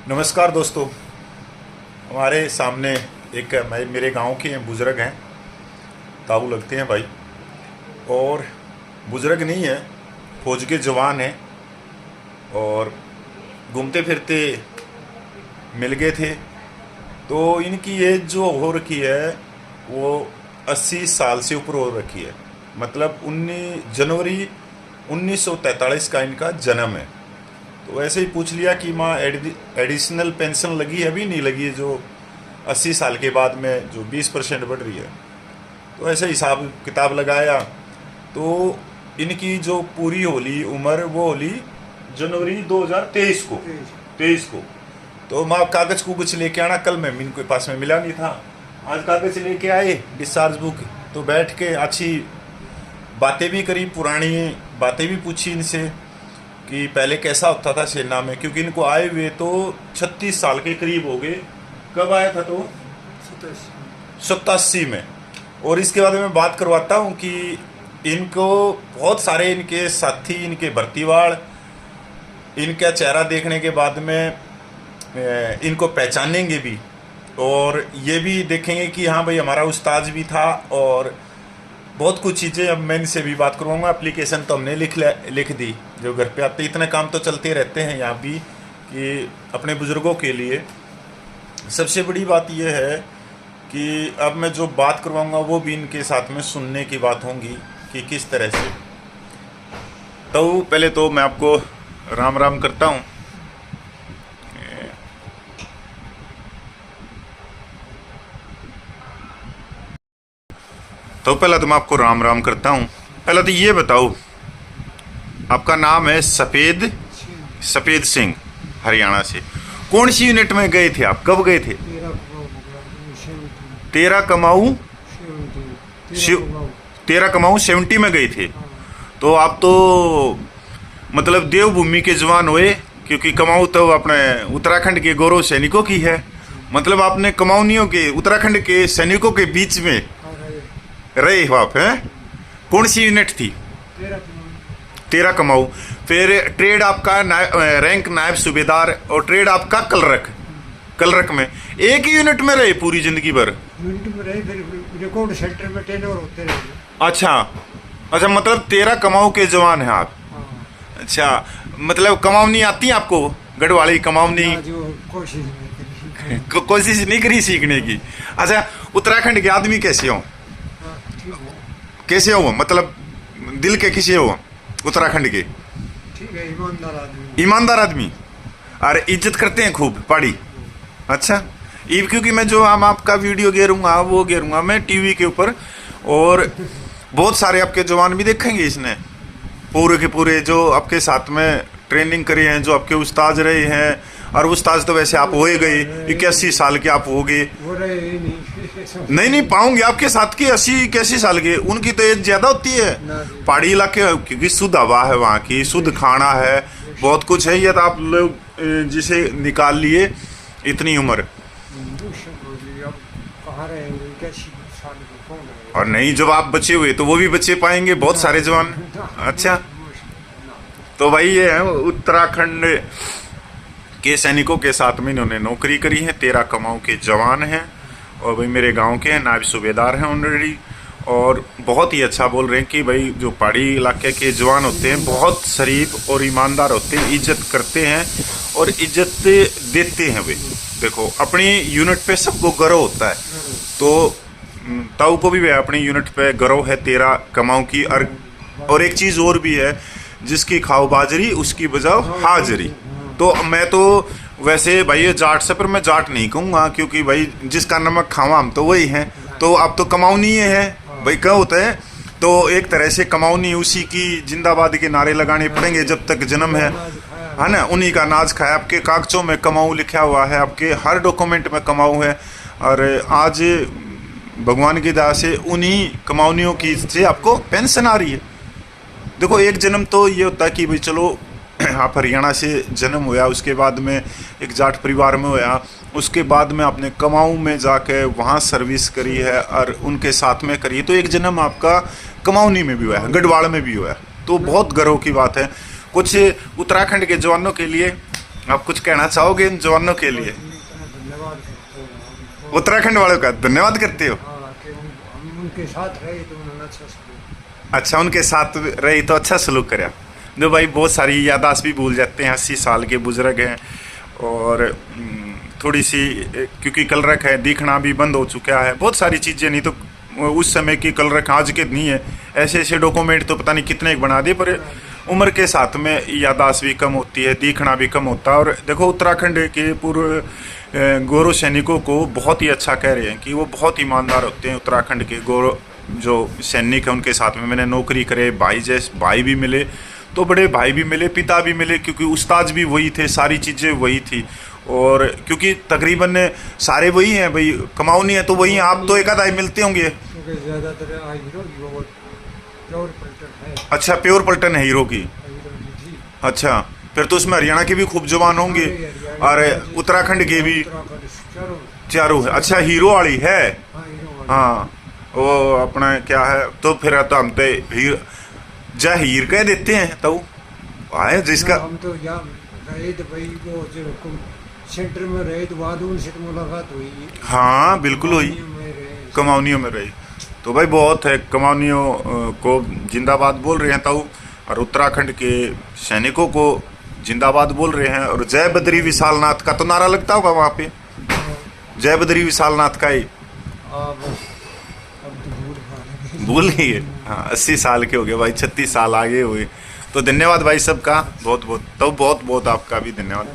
नमस्कार दोस्तों। हमारे सामने एक मेरे गांव के बुज़ुर्ग हैं, ताऊ लगते हैं भाई। और बुज़ुर्ग नहीं है, फौज के जवान हैं और घूमते फिरते मिल गए थे। तो इनकी एज जो हो रखी है वो 80 साल से ऊपर हो रखी है। मतलब 19 जनवरी 1943 का इनका जन्म है। तो ऐसे ही पूछ लिया कि माँ एडिशनल पेंशन लगी है? अभी नहीं लगी है, जो 80 साल के बाद में जो 20% बढ़ रही है। तो ऐसे हिसाब किताब लगाया तो इनकी जो पूरी होली उम्र वो होली जनवरी 2023 को 23 को। तो माँ कागज़ को कुछ लेके आना, कल मैं इनके पास में मिला नहीं था, आज कागज़ लेके आए, डिस्चार्ज बुक। तो बैठ के अच्छी बातें भी करी, पुरानी बातें भी पूछी इनसे कि पहले कैसा होता था सेना में, क्योंकि इनको आए हुए तो 36 साल के करीब हो गए। कब आया था? तो 87 में। और इसके बाद मैं बात करवाता हूँ कि इनको बहुत सारे इनके साथी, इनके भर्तीवाड़, इनका चेहरा देखने के बाद में इनको पहचानेंगे भी और ये भी देखेंगे कि हाँ भाई हमारा उस्ताद भी था। और बहुत कुछ चीज़ें अब मैं इनसे भी बात करवाऊँगा। एप्लीकेशन तो हमने लिख दी, जो घर पे आते इतने काम तो चलते रहते हैं यहाँ भी कि अपने बुज़ुर्गों के लिए। सबसे बड़ी बात यह है कि अब मैं जो बात करवाऊँगा वो भी इनके साथ में सुनने की बात होंगी कि किस तरह से। तो पहले तो मैं आपको राम राम करता हूँ। तो पहला तो मैं आपको राम राम करता हूँ। पहला तो ये बताओ, आपका नाम है सफ़ेद सिंह, हरियाणा से। कौन सी यूनिट में गए थे आप? कब गए थे? 13 कमाऊ 70 में गए थे। तो आप तो मतलब देवभूमि के जवान हुए, क्योंकि कमाऊ तो अपने उत्तराखंड के गौरव सैनिकों की है। मतलब आपने कमाऊनियों के, उत्तराखंड के सैनिकों के बीच में रहे हो आप, हैं? कौन सी यूनिट थी? 13 कमाऊ। फिर ट्रेड आपका रैंक नायब सूबेदार, और ट्रेड आपका कलरक में। एक ही यूनिट में रहे पूरी जिंदगी भर? यूनिट में रहे, फिर रिकॉर्ड सेंटर में टेनर होते रहे। अच्छा, मतलब 13 कमाऊ के जवान हैं आप। हाँ। अच्छा, मतलब कमाऊनी आती है आपको? गढ़वाली कमाऊनी? कोशिश नहीं करी सीखने की? अच्छा, उत्तराखंड के आदमी कैसे हो? कैसे हो? मतलब दिल के किसे हो उत्तराखंड के? ठीक है, ईमानदार आदमी। अरे इज्जत करते हैं खूब पहाड़ी। अच्छा, ये क्योंकि मैं जो हम आपका वीडियो गेरूंगा वो गेरूंगा मैं टीवी के ऊपर, और बहुत सारे आपके जवान भी देखेंगे इसने, पूरे के पूरे जो आपके साथ में ट्रेनिंग करी हैं, जो आपके उस्ताद रहे हैं। और उस्ताद तो वैसे आप हो गए, 81 साल के आप हो गए। नहीं पाऊंगे आपके साथ की 80-81 साल के, उनकी तो एज ज्यादा होती है। पहाड़ी इलाके क्योंकि शुद्ध हवा है वहाँ की, शुद्ध खाना है, बहुत कुछ है। ये तो आप लोग जिसे निकाल लिए इतनी उम्र। और नहीं, जब आप बचे हुए तो वो भी बचे पाएंगे, बहुत सारे जवान। अच्छा, तो भाई ये है उत्तराखंड के सैनिकों के साथ में इन्होंने नौकरी करी है। 13 कमाऊ के जवान हैं और भाई मेरे गांव के हैं, नायब सूबेदार हैं ऑलरेडी। और बहुत ही अच्छा बोल रहे हैं कि भाई जो पहाड़ी इलाके के जवान होते हैं बहुत शरीफ और ईमानदार होते हैं, इज्जत करते हैं और इज्जत देते हैं। वे देखो अपनी यूनिट पे सबको गर्व होता है। तो ताऊ को भी अपनी यूनिट पे गर्व है 13 कमाऊ की। और एक चीज़ और भी है, जिसकी खाओ बाजरी उसकी बजाओ हाजरी। तो मैं तो वैसे भाई ये जाट से, पर मैं जाट नहीं कहूँगा, क्योंकि भाई जिसका नमक खावा हम तो वही हैं। तो आप तो कमाऊनी है भाई, क्या होता है? तो एक तरह से कमाऊनी उसी की जिंदाबाद के नारे लगाने पड़ेंगे जब तक जन्म है ना। उन्हीं का अनाज खाया। आपके कागजों में कमाऊ लिखा हुआ है, आपके हर डॉक्यूमेंट में कमाऊ है। और आज भगवान की दया से उन्हीं कमाऊनियों की से आपको पेंशन आ रही है। देखो एक जन्म तो ये होता है कि भाई चलो आप हरियाणा से जन्म हुआ, उसके बाद में एक जाट परिवार में हुआ, उसके बाद में आपने कमाऊ में जाके वहाँ सर्विस करी है और उनके साथ में करी है। तो एक जन्म आपका कमाऊनी में भी हुआ है, गढ़वाल में भी हुआ है। तो बहुत गर्व की बात है। कुछ उत्तराखंड के जवानों के लिए आप कुछ कहना चाहोगे इन जवानों के लिए? धन्यवाद करते हैं उत्तराखंड वालों का धन्यवाद करते हो? हाँ कि हम उनके साथ रहे तो उन्होंने अच्छा सलूक। अच्छा, उनके साथ रही तो अच्छा सलूक कराया। जो भाई बहुत सारी यादाश्त भी भूल जाते हैं, 80 साल के बुजुर्ग हैं और थोड़ी सी क्योंकि कलरक है, दिखना भी बंद हो चुका है, बहुत सारी चीज़ें, नहीं तो उस समय की कलरक आज के नहीं है। ऐसे ऐसे डॉक्यूमेंट तो पता नहीं कितने बना दिए, पर उम्र के साथ में यादाश्त भी कम होती है, दिखना भी कम होता है। और देखो उत्तराखंड के पूर्व गौरव सैनिकों को बहुत ही अच्छा कह रहे हैं कि वो बहुत ईमानदार होते हैं। उत्तराखंड के गौरव जो सैनिक हैं उनके साथ में मैंने नौकरी करे, भाई भी मिले, तो बड़े भाई भी मिले, पिता भी मिले, क्योंकि उस्ताद भी वही थे, सारी चीज़ें वही थी। और क्योंकि तकरीबन सारे वही हैं भाई, कमाऊनी है तो वही हैं। आप तो एक आध मिलते होंगे। क्योंकि ज़्यादातर हीरो की वो प्योर पलटन है। अच्छा, प्योर पलटन है हीरो की। हीरो की थी। अच्छा, फिर तो उसमें हरियाणा के भी खूब जवान होंगे और उत्तराखंड के भी उत्तराखंड चारों। चारों है। अच्छा, हीरो वाली है। हाँ हीरो वाले। हाँ, वो अपना क्या है, तो फिर तो हम तो हीर जा हीर कह देते हैं तो आए जिसका। हम तो यहाँ रहे तो भाई वो जो सेंटर में रहे तो बाद उनसे तो मुलाकात हुई। हाँ बिल्कुल हुई, में रहे। कमाऊनियों में रही तो भाई बहुत है। कमाऊनियों को जिंदाबाद बोल रहे हैं ताऊ, और उत्तराखंड के सैनिकों को जिंदाबाद बोल रहे हैं। और जय बद्री विशालनाथ का तो नारा लगता होगा वहाँ पे, जय बद्री विशालनाथ का ही। अब तो भूल गई है। हाँ, 80 साल के हो गए भाई, 36 साल आगे हुए। तो धन्यवाद भाई सबका, बहुत बहुत, तो बहुत बहुत आपका भी धन्यवाद।